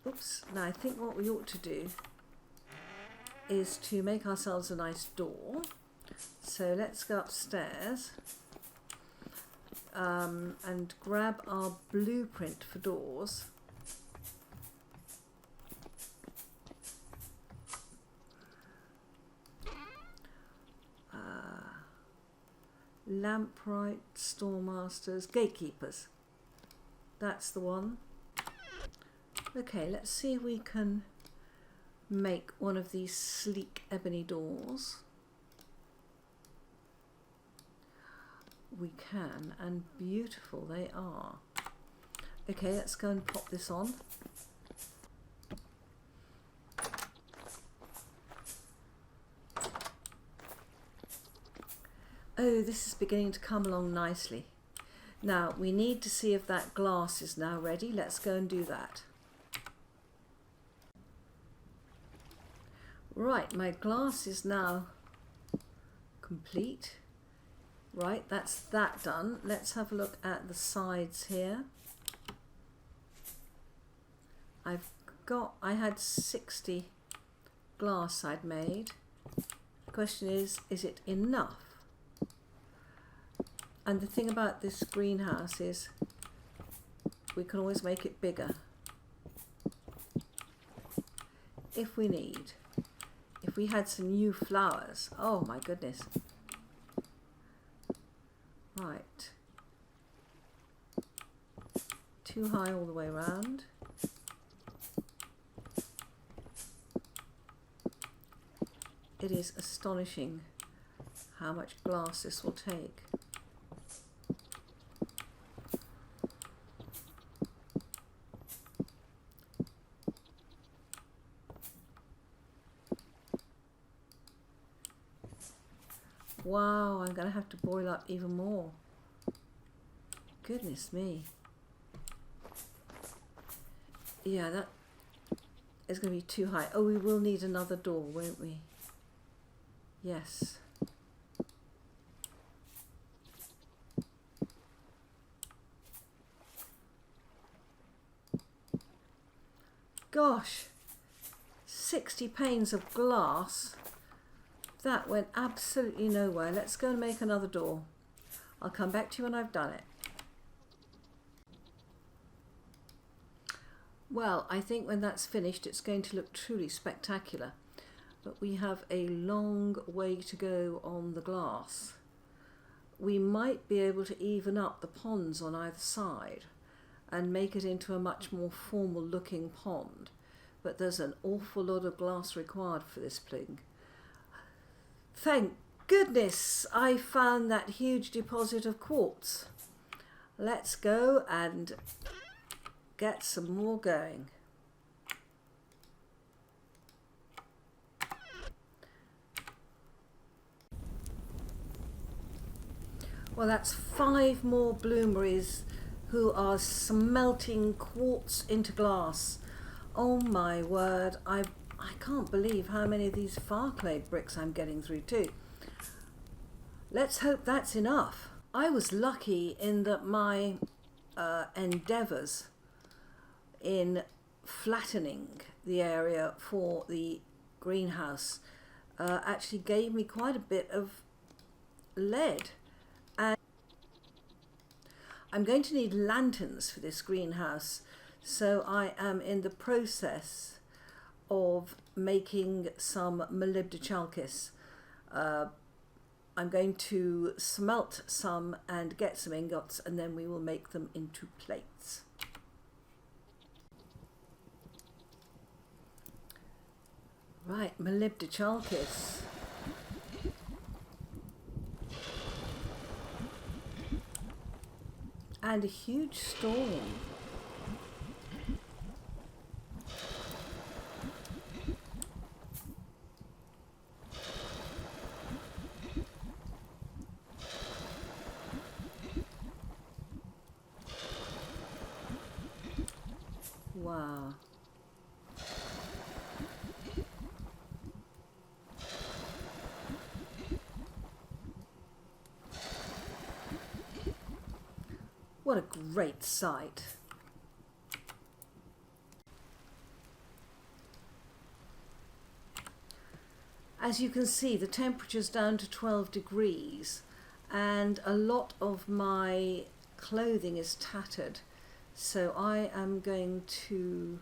Oops. Now I think what we ought to do is to make ourselves a nice door. So let's go upstairs and grab our blueprint for doors. Lampright, Storemasters, Gatekeepers. That's the one. Okay, let's see if we can make one of these sleek ebony doors. We can, and beautiful they are. Okay, let's go and pop this on. Oh, this is beginning to come along nicely. Now, we need to see if that glass is now ready. Let's go and do that. Right, my glass is now complete. Right, that's that done. Let's have a look at the sides here. I had 60 glass I'd made. The question is it enough? And the thing about this greenhouse is we can always make it bigger if we need. If we had some new flowers, oh my goodness. Right. Too high all the way around. It is astonishing how much glass this will take. Wow, I'm going to have to boil up even more. Goodness me. Yeah, that is going to be too high. Oh, we will need another door, won't we? Yes. Gosh, 60 panes of glass. That went absolutely nowhere. Let's go and make another door. I'll come back to you when I've done it. Well, I think when that's finished, it's going to look truly spectacular. But we have a long way to go on the glass. We might be able to even up the ponds on either side and make it into a much more formal looking pond. But there's an awful lot of glass required for this thing. Thank goodness I found that huge deposit of quartz. Let's go and get some more going. Well, that's 5 more bloomeries who are smelting quartz into glass. Oh my word, I can't believe how many of these far clay bricks I'm getting through too. Let's hope that's enough. I was lucky in that my endeavours in flattening the area for the greenhouse actually gave me quite a bit of lead. And I'm going to need lanterns for this greenhouse, so I am in the process of making some molybdechalkis. I'm going to smelt some and get some ingots, and then we will make them into plates. Right, molybdechalkis. And a huge storm. Wow. What a great sight. as you can see, the temperature's down to 12 degrees and a lot of my clothing is tattered. So I am going to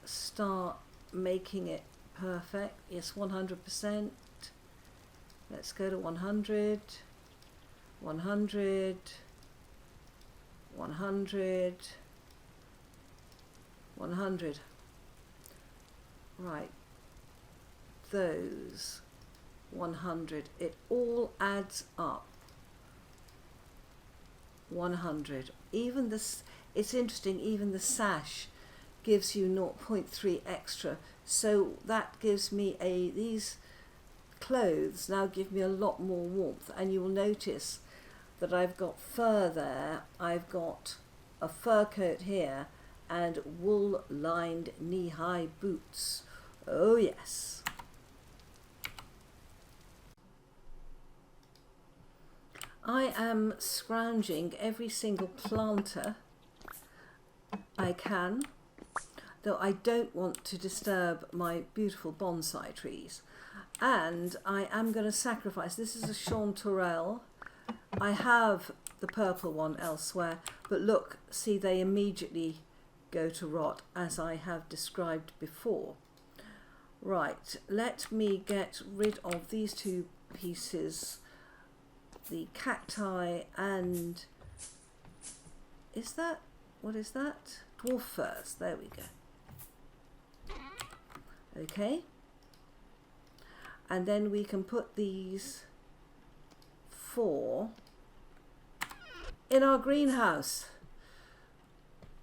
start making it perfect. Yes, 100%. Let's go to 100, 100, 100, 100. Right, those 100. It all adds up. 100. Even this, it's interesting, even the sash gives you 0.3 extra. So that gives me these clothes now give me a lot more warmth, and you will notice that I've got fur there, I've got a fur coat here and wool lined knee-high boots. Oh yes. I am scrounging every single planter I can, though I don't want to disturb my beautiful bonsai trees. And I am going to sacrifice, this is a chanterelle. I have the purple one elsewhere, but look, see, they immediately go to rot, as I have described before. Right, let me get rid of these two pieces, the cacti and, what is that? Dwarf firs, there we go. Okay. And then we can put these 4 in our greenhouse.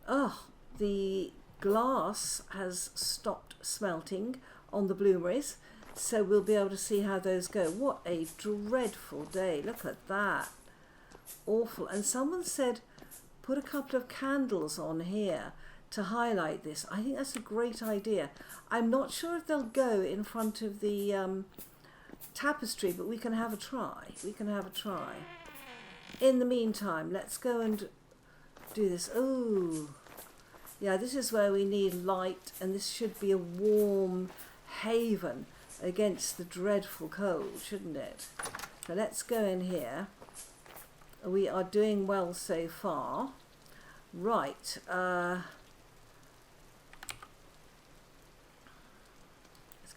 Oh, the glass has stopped smelting on the bloomeries, so we'll be able to see how those go. What a dreadful day. Look at that. Awful. And someone said put a couple of candles on here to highlight this. I think that's a great idea. I'm not sure if they'll go in front of the tapestry, but we can have a try. We can have a try. In the meantime, let's go and do this. Oh, yeah, this is where we need light, and this should be a warm haven against the dreadful cold, shouldn't it? So let's go in here. We are doing well so far. Right. Let's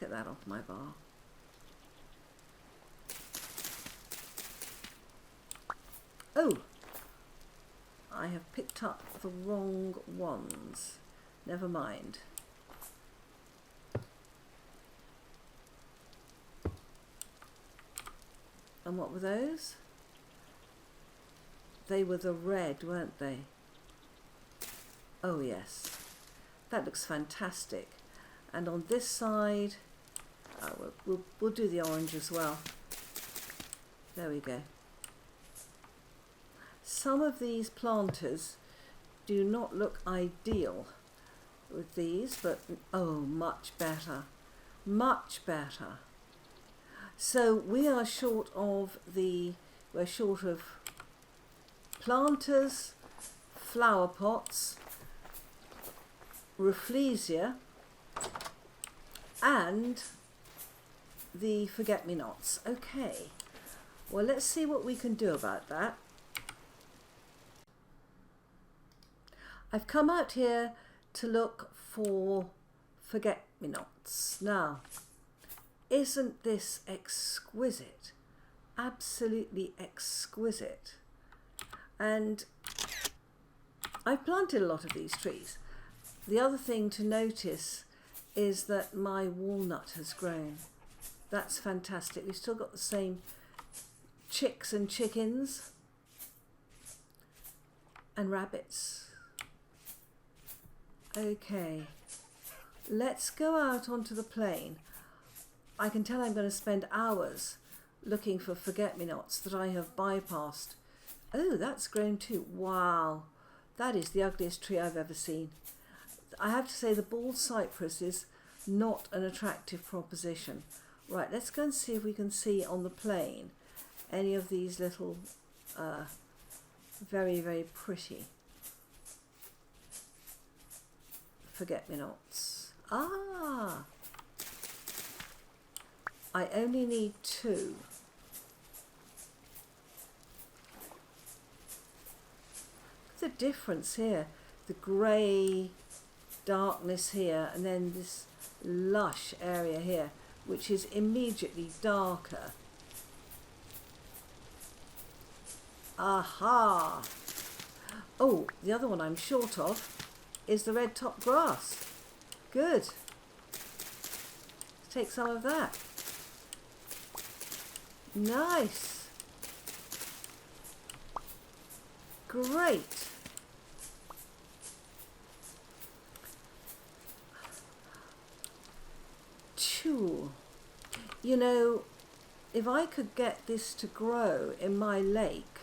get that off my bar. Oh, I have picked up the wrong ones. Never mind. And what were those? They were the red, weren't they? Oh yes, that looks fantastic. And on this side, we'll do the orange as well. There we go. Some of these planters do not look ideal with these, but oh, much better, much better. So we are short of we're short of planters, flower pots, Rafflesia, and the forget-me-nots. Okay, well, let's see what we can do about that. I've come out here to look for forget-me-nots. Now, isn't this exquisite? Absolutely exquisite. And I've planted a lot of these trees. The other thing to notice is that my walnut has grown. That's fantastic. We've still got the same chicks and chickens and rabbits. Okay, let's go out onto the plain. I can tell I'm going to spend hours looking for forget-me-nots that I have bypassed. Oh, that's grown too. Wow, that is the ugliest tree I've ever seen. I have to say the bald cypress is not an attractive proposition. Right, let's go and see if we can see on the plain any of these little very, very pretty forget-me-nots. Ah, I only need 2. The difference here, the grey darkness here, and then this lush area here, which is immediately darker. Aha! Oh, the other one I'm short of is the red top grass. Good. Let's take some of that. Nice. Great. Tulle. You know, if I could get this to grow in my lake,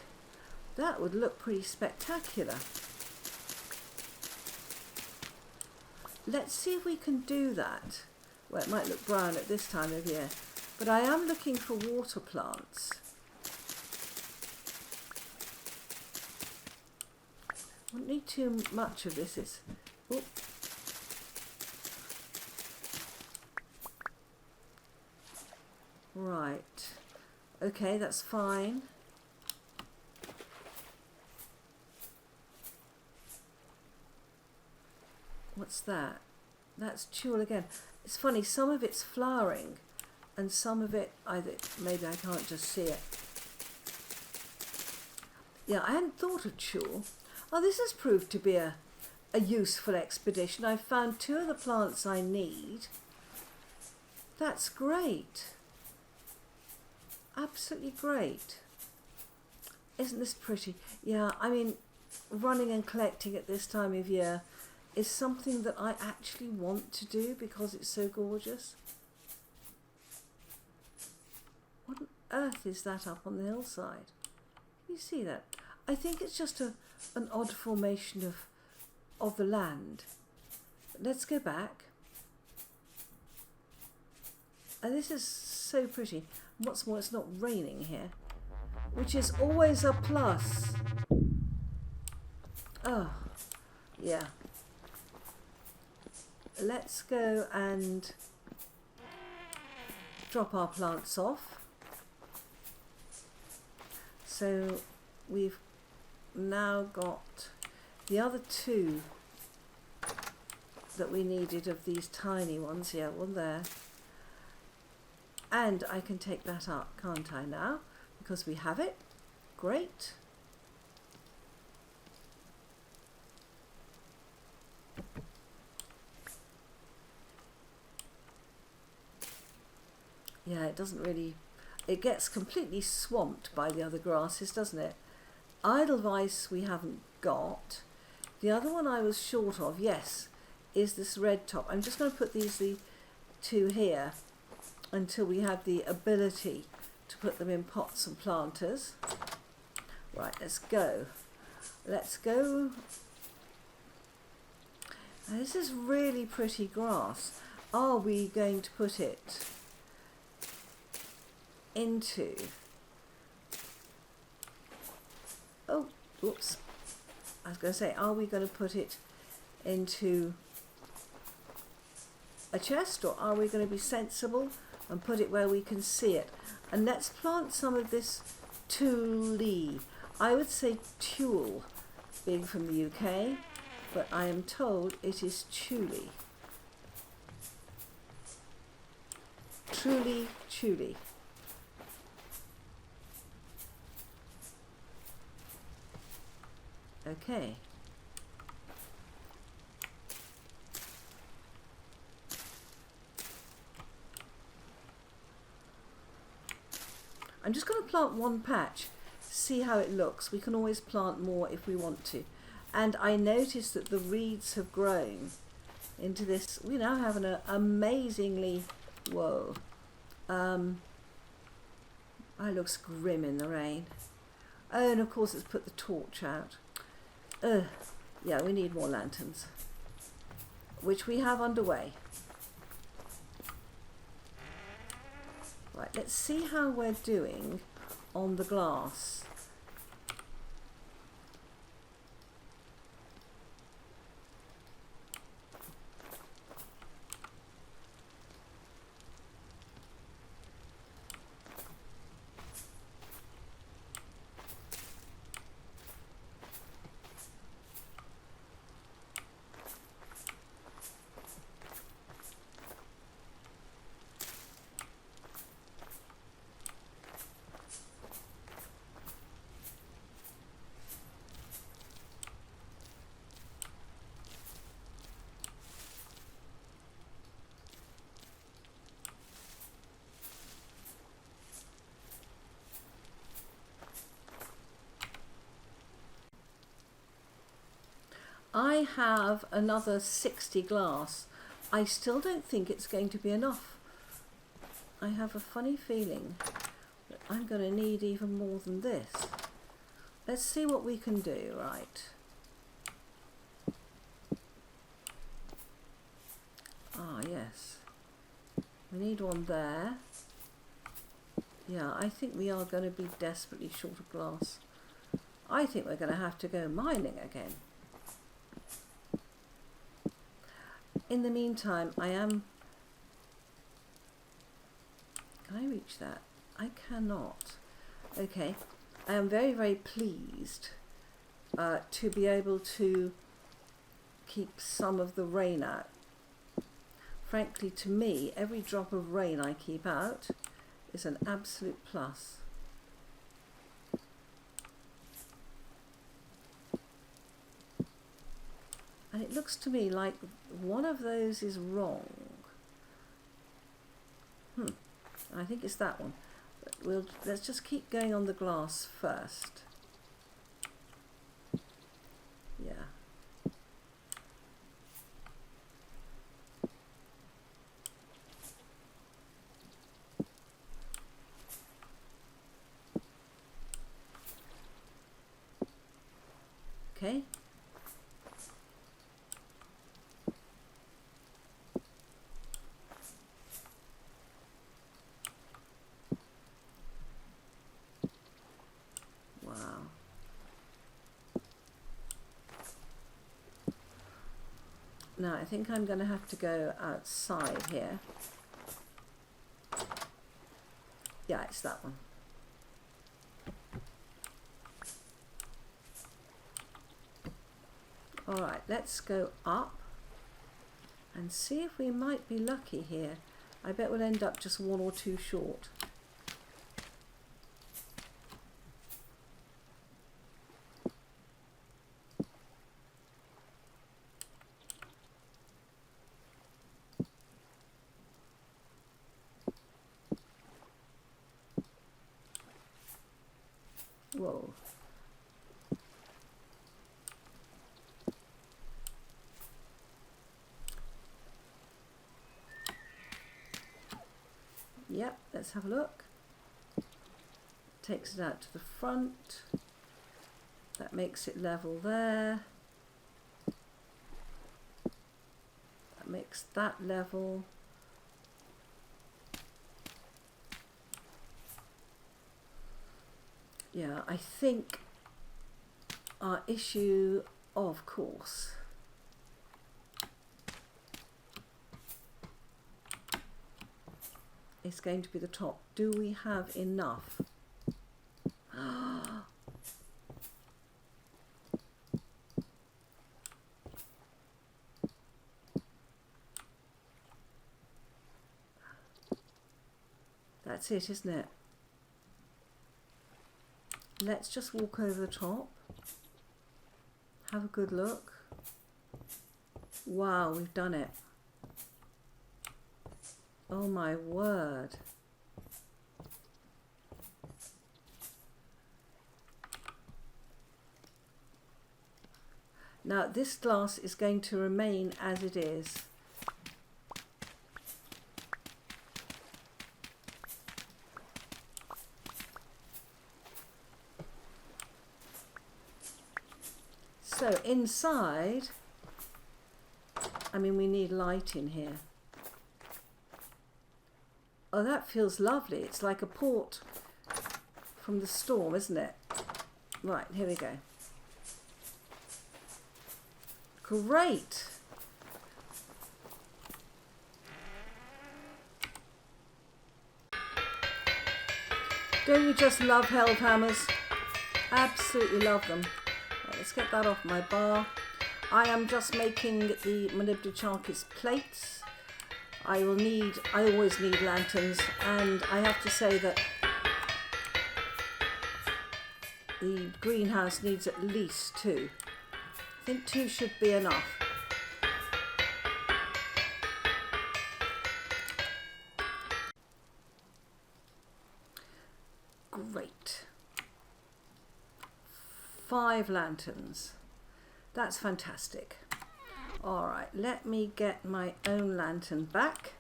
that would look pretty spectacular. Let's see if we can do that. Well, it might look brown at this time of year, but I am looking for water plants. I don't need too much of this. Oh. Right. Okay, that's fine. What's that? That's tulle again. It's funny, some of it's flowering and some of it, maybe I can't just see it. Yeah, I hadn't thought of tulle. Oh, this has proved to be a useful expedition. I've found 2 of the plants I need. That's great. Absolutely great. Isn't this pretty? Yeah, I mean, running and collecting at this time of year is something that I actually want to do because it's so gorgeous. What on earth is that up on the hillside? Can you see that? I think it's just an odd formation of the land. But let's go back. And this is so pretty. And what's more, it's not raining here, which is always a plus. Oh, yeah. Let's go and drop our plants off. So we've now got the other 2 that we needed of these tiny ones. Yeah, one there. And I can take that up, can't I now? Because we have it. Great. Yeah, it doesn't really, it gets completely swamped by the other grasses, doesn't it? Edelweiss we haven't got. The other one I was short of, yes, is this red top. I'm just going to put the 2 here until we have the ability to put them in pots and planters. Right, let's go. Let's go. Now, this is really pretty grass. Are we going to put it into, oh, whoops, I was going to say, are we going to put it into a chest, or are we going to be sensible and put it where we can see it? And let's plant some of this tulle. I would say tulle, being from the UK, but I am told it is tulle. Truly tulle. Okay. I'm just going to plant one patch, see how it looks. We can always plant more if we want to. And I noticed that the reeds have grown into this. We now have an amazingly, whoa. It looks grim in the rain. Oh, and of course it's put the torch out. Yeah, we need more lanterns, which we have underway. Right, let's see how we're doing on the glass. I have another 60 glass, I still don't think it's going to be enough. I have a funny feeling that I'm going to need even more than this. Let's see what we can do, right. Ah, yes. We need one there. Yeah, I think we are going to be desperately short of glass. I think we're going to have to go mining again. In the meantime, I am... Can I reach that? I cannot. Okay. I am very, very pleased to be able to keep some of the rain out. Frankly, to me, every drop of rain I keep out is an absolute plus. And it looks to me like one of those is wrong. I think it's that one. But let's just keep going on the glass first. Yeah. Okay. Wow. Now I think I'm going to have to go outside here. Yeah, it's that one. Alright, let's go up and see if we might be lucky here. I bet we'll end up just one or two short. Whoa. Yep, let's have a look. Takes it out to the front. That makes it level there. That makes that level. Yeah, I think our issue, of course, is going to be the top. Do we have enough? That's it, isn't it? Let's just walk over the top. Have a good look. Wow, we've done it. Oh my word. Now this glass is going to remain as it is. So inside, I mean, we need light in here. Oh, that feels lovely. It's like a port from the storm, isn't it? Right, here we go. Great. Don't you just love held hammers? Absolutely love them. Right, let's get that off my bar. I am just making the molybdenocharkis plates. I always need lanterns, and I have to say that the greenhouse needs at least 2. I think 2 should be enough. Great. 5 lanterns. That's fantastic. All right, let me get my own lantern back,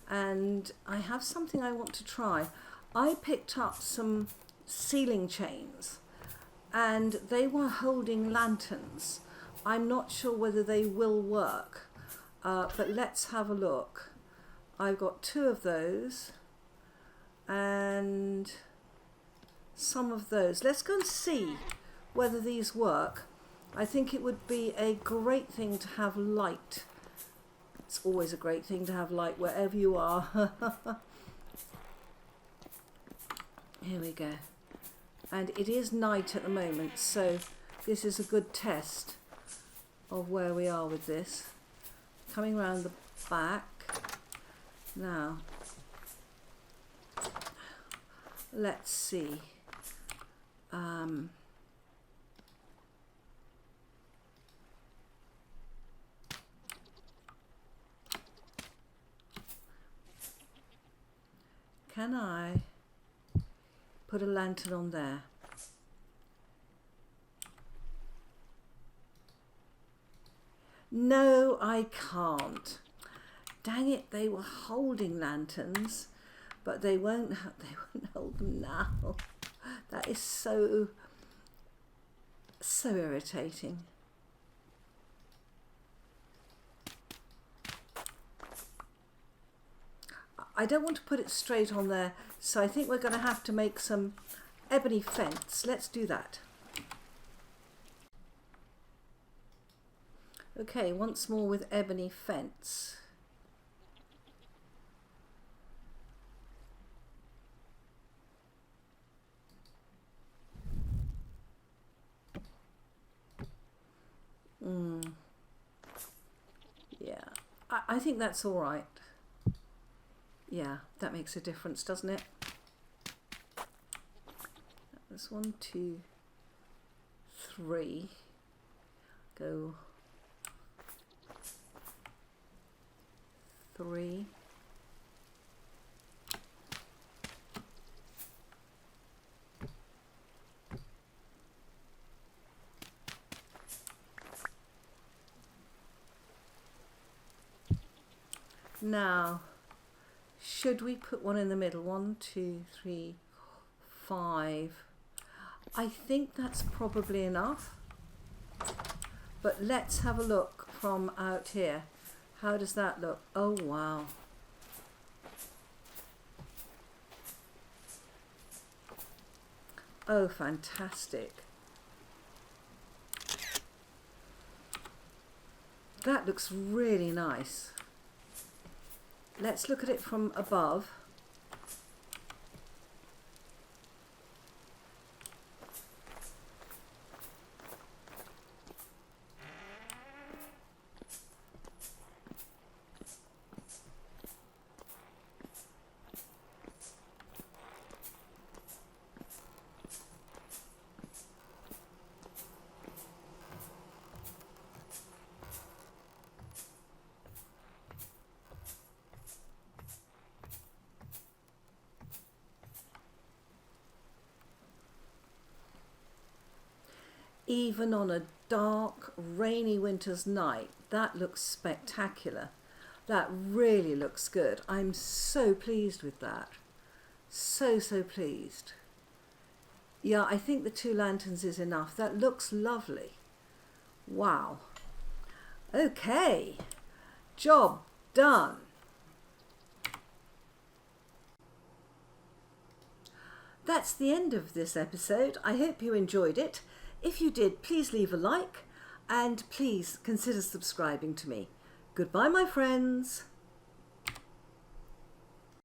and I have something I want to try. I picked up some ceiling chains and they were holding lanterns. I'm not sure whether they will work, but let's have a look. I've got 2 of those and some of those. Let's go and see whether these work. I think it would be a great thing to have light. It's always a great thing to have light wherever you are. Here we go. And it is night at the moment, so this is a good test of where we are with this. Coming round the back. Now, let's see. Can I put a lantern on there? No, I can't. Dang it, they were holding lanterns, but they won't hold them now. That is so irritating. I don't want to put it straight on there, so I think we're going to have to make some ebony fence. Let's do that. Okay, once more with ebony fence. Yeah, I think that's all right. Yeah, that makes a difference, doesn't it? That's 1, 2, 3. Go 3. Now, should we put one in the middle? 1, 2, 3, 5. I think that's probably enough. But let's have a look from out here. How does that look? Oh, wow. Oh, fantastic. That looks really nice. Let's look at it from above. Even on a dark, rainy winter's night, that looks spectacular. That really looks good. I'm so pleased with that. So pleased. Yeah, I think the 2 lanterns is enough. That looks lovely. Wow. Okay. Job done. That's the end of this episode. I hope you enjoyed it. If you did, please leave a like and please consider subscribing to me. Goodbye, my friends.